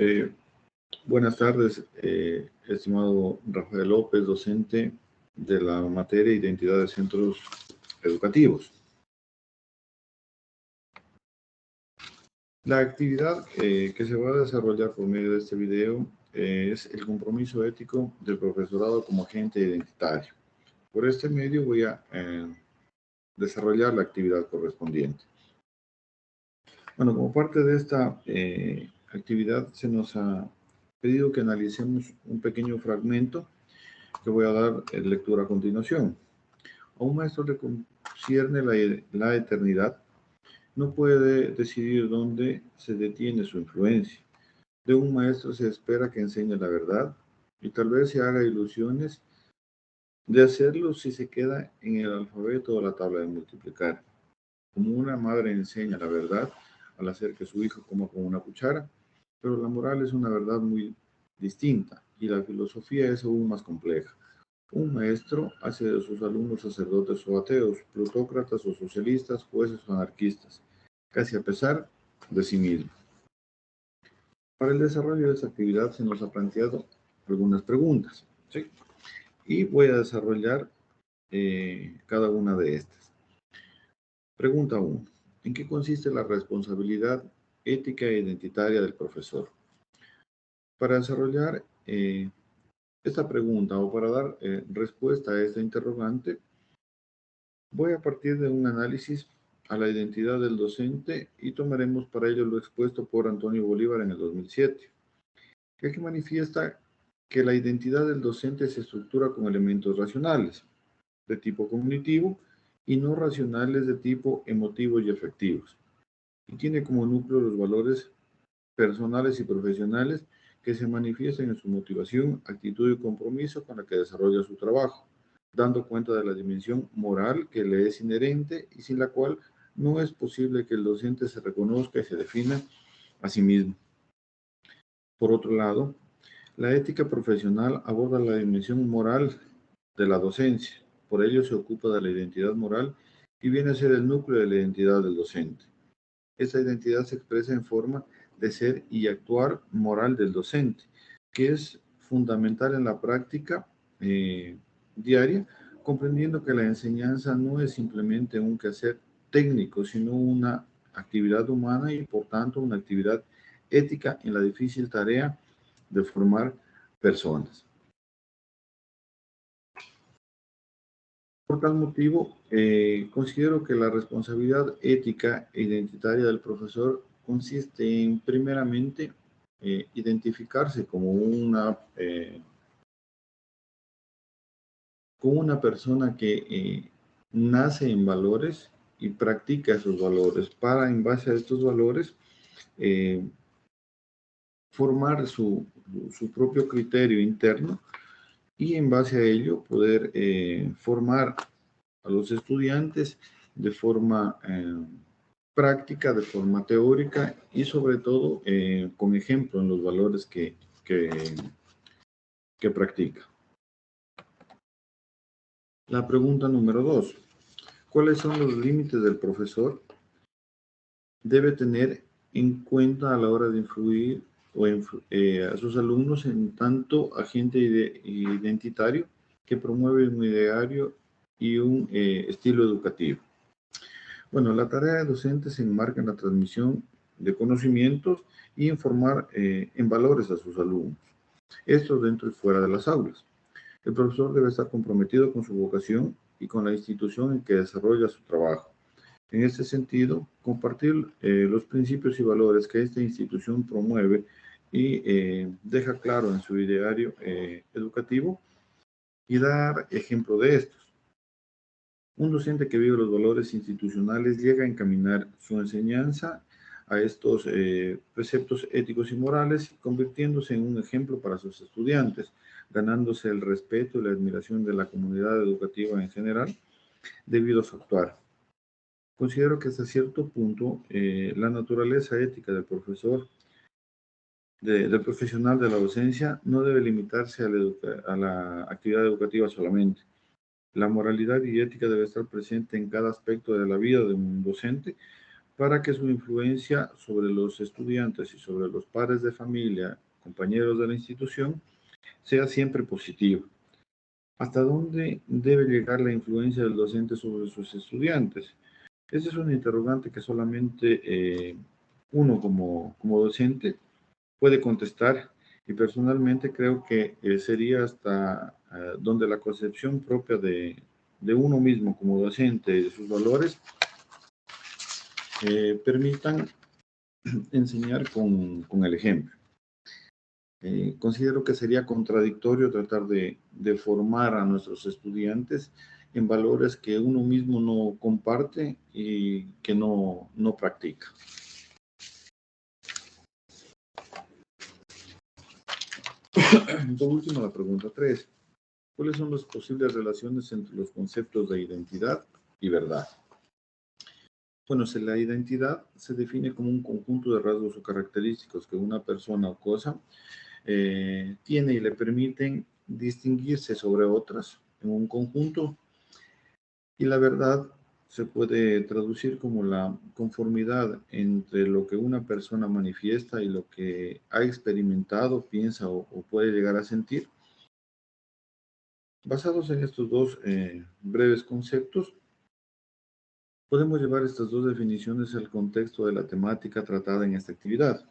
Eh, Buenas tardes, estimado Rafael López, docente de la materia Identidad de Centros Educativos. La actividad que se va a desarrollar por medio de este video es el compromiso ético del profesorado como agente identitario. Por este medio voy a desarrollar la actividad correspondiente. Bueno, como parte de esta actividad se nos ha pedido que analicemos un pequeño fragmento que voy a dar lectura a continuación. A un maestro le concierne la eternidad, no puede decidir dónde se detiene su influencia. De un maestro se espera que enseñe la verdad y tal vez se haga ilusiones de hacerlo si se queda en el alfabeto o la tabla de multiplicar. Como una madre enseña la verdad al hacer que su hijo coma con una cuchara, pero la moral es una verdad muy distinta y la filosofía es aún más compleja. Un maestro hace de sus alumnos sacerdotes o ateos, plutócratas o socialistas, jueces o anarquistas, casi a pesar de sí mismo. Para el desarrollo de esta actividad se nos ha planteado algunas preguntas, ¿sí? Y voy a desarrollar cada una de estas. Pregunta 1. ¿En qué consiste la responsabilidad ética e identitaria del profesor? Para desarrollar esta pregunta o para dar respuesta a esta interrogante, voy a partir de un análisis a la identidad del docente y tomaremos para ello lo expuesto por Antonio Bolívar en el 2007, que manifiesta que la identidad del docente se estructura con elementos racionales, de tipo cognitivo, y no racionales de tipo emotivo y afectivos, y tiene como núcleo los valores personales y profesionales que se manifiestan en su motivación, actitud y compromiso con la que desarrolla su trabajo, dando cuenta de la dimensión moral que le es inherente y sin la cual no es posible que el docente se reconozca y se defina a sí mismo. Por otro lado, la ética profesional aborda la dimensión moral de la docencia, por ello se ocupa de la identidad moral y viene a ser el núcleo de la identidad del docente. Esta identidad se expresa en forma de ser y actuar moral del docente, que es fundamental en la práctica diaria, comprendiendo que la enseñanza no es simplemente un quehacer técnico, sino una actividad humana y por tanto una actividad ética en la difícil tarea de formar personas. Por tal motivo, considero que la responsabilidad ética e identitaria del profesor consiste en, primeramente, identificarse como una persona que nace en valores y practica esos valores para, en base a estos valores, eh, formar su propio criterio interno y en base a ello poder formar a los estudiantes de forma práctica, de forma teórica y sobre todo con ejemplo en los valores que practica. La pregunta número 2. ¿Cuáles son los límites del profesor? Debe tener en cuenta a la hora de influir a sus alumnos en tanto agente identitario que promueve un ideario y un estilo educativo. Bueno, la tarea de docente se enmarca en la transmisión de conocimientos y informar en valores a sus alumnos. Esto dentro y fuera de las aulas. El profesor debe estar comprometido con su vocación y con la institución en que desarrolla su trabajo. En este sentido, compartir los principios y valores que esta institución promueve y deja claro en su ideario educativo y dar ejemplo de estos. Un docente que vive los valores institucionales llega a encaminar su enseñanza a estos preceptos éticos y morales, convirtiéndose en un ejemplo para sus estudiantes, ganándose el respeto y la admiración de la comunidad educativa en general debido a su actuar. Considero que hasta cierto punto la naturaleza ética del profesor, del profesional de la docencia, no debe limitarse a la actividad educativa solamente. La moralidad y ética debe estar presente en cada aspecto de la vida de un docente para que su influencia sobre los estudiantes y sobre los padres de familia, compañeros de la institución, sea siempre positiva. ¿Hasta dónde debe llegar la influencia del docente sobre sus estudiantes? Ese es un interrogante que solamente uno como docente puede contestar, y personalmente creo que sería hasta donde la concepción propia de uno mismo como docente y de sus valores permitan enseñar con el ejemplo. Considero que sería contradictorio tratar de formar a nuestros estudiantes en valores que uno mismo no comparte y que no practica. Por último, la pregunta 3. ¿Cuáles son las posibles relaciones entre los conceptos de identidad y verdad? Bueno, si la identidad se define como un conjunto de rasgos o característicos que una persona o cosa tiene y le permiten distinguirse sobre otras en un conjunto, y la verdad se puede traducir como la conformidad entre lo que una persona manifiesta y lo que ha experimentado, piensa o puede llegar a sentir. Basados en estos dos breves conceptos, podemos llevar estas dos definiciones al contexto de la temática tratada en esta actividad.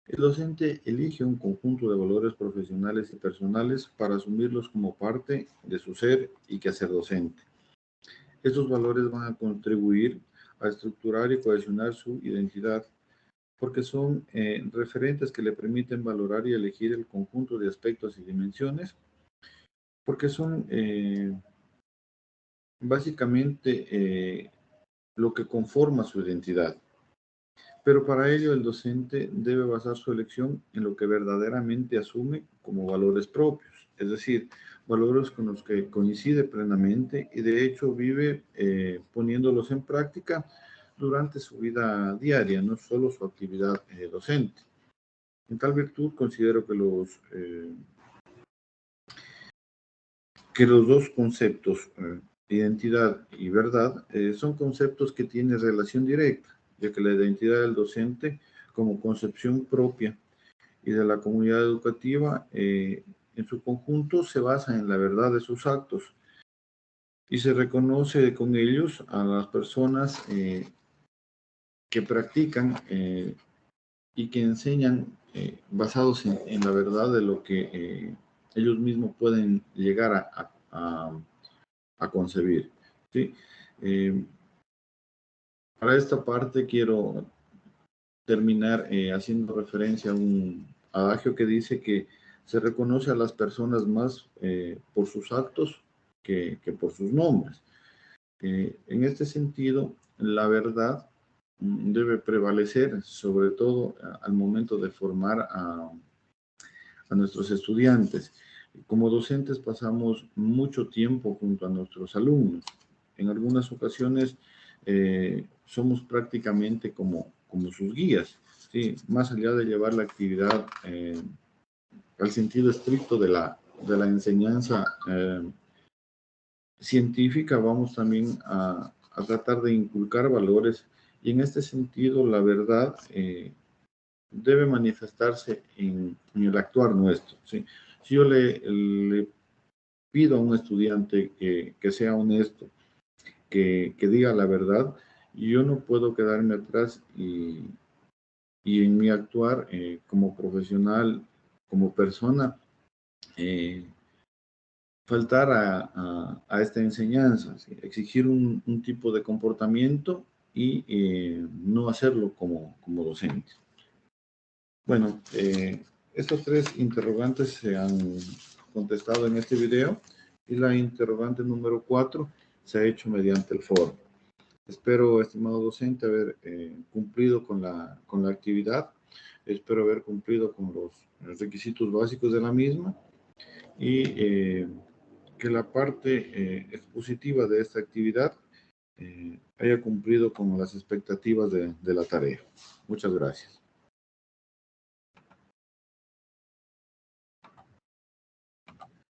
El docente elige un conjunto de valores profesionales y personales para asumirlos como parte de su ser y quehacer docente. Estos valores van a contribuir a estructurar y cohesionar su identidad, porque son referentes que le permiten valorar y elegir el conjunto de aspectos y dimensiones, porque son básicamente lo que conforma su identidad. Pero para ello el docente debe basar su elección en lo que verdaderamente asume como valores propios, es decir, valores con los que coincide plenamente y de hecho vive poniéndolos en práctica durante su vida diaria, no solo su actividad docente. En tal virtud considero que los dos conceptos, identidad y verdad, son conceptos que tienen relación directa, ya que la identidad del docente como concepción propia y de la comunidad educativa en su conjunto se basa en la verdad de sus actos y se reconoce con ellos a las personas que practican y que enseñan basados en la verdad de lo que ellos mismos pueden llegar a concebir. ¿Sí? Para esta parte quiero terminar haciendo referencia a un adagio que dice que se reconoce a las personas más por sus actos que por sus nombres. En este sentido, la verdad debe prevalecer, sobre todo al momento de formar a nuestros estudiantes. Como docentes pasamos mucho tiempo junto a nuestros alumnos. En algunas ocasiones somos prácticamente como sus guías, ¿sí? Más allá de llevar la actividad al sentido estricto de la enseñanza científica, vamos también a tratar de inculcar valores, y en este sentido la verdad debe manifestarse en el actuar nuestro, ¿sí? Si yo le pido a un estudiante que sea honesto, que diga la verdad, yo no puedo quedarme atrás y en mi actuar como profesional, como persona, faltar a esta enseñanza, ¿sí? Exigir un tipo de comportamiento y no hacerlo como docente. Bueno, estos tres interrogantes se han contestado en este video y la interrogante número 4 se ha hecho mediante el foro. Espero, estimado docente, haber cumplido con la actividad. Espero haber cumplido con los requisitos básicos de la misma y que la parte expositiva de esta actividad haya cumplido con las expectativas de la tarea. Muchas gracias.